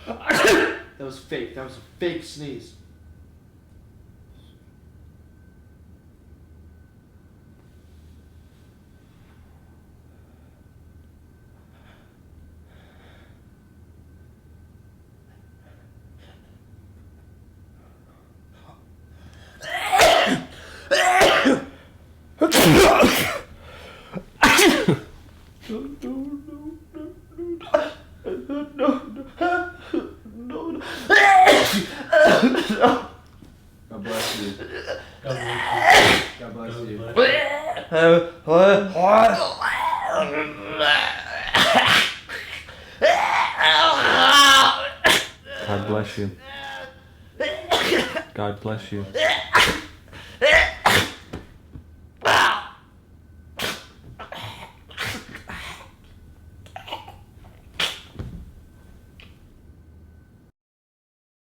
That was fake. That was a fake sneeze. God bless you. God bless you. God bless you. God bless you.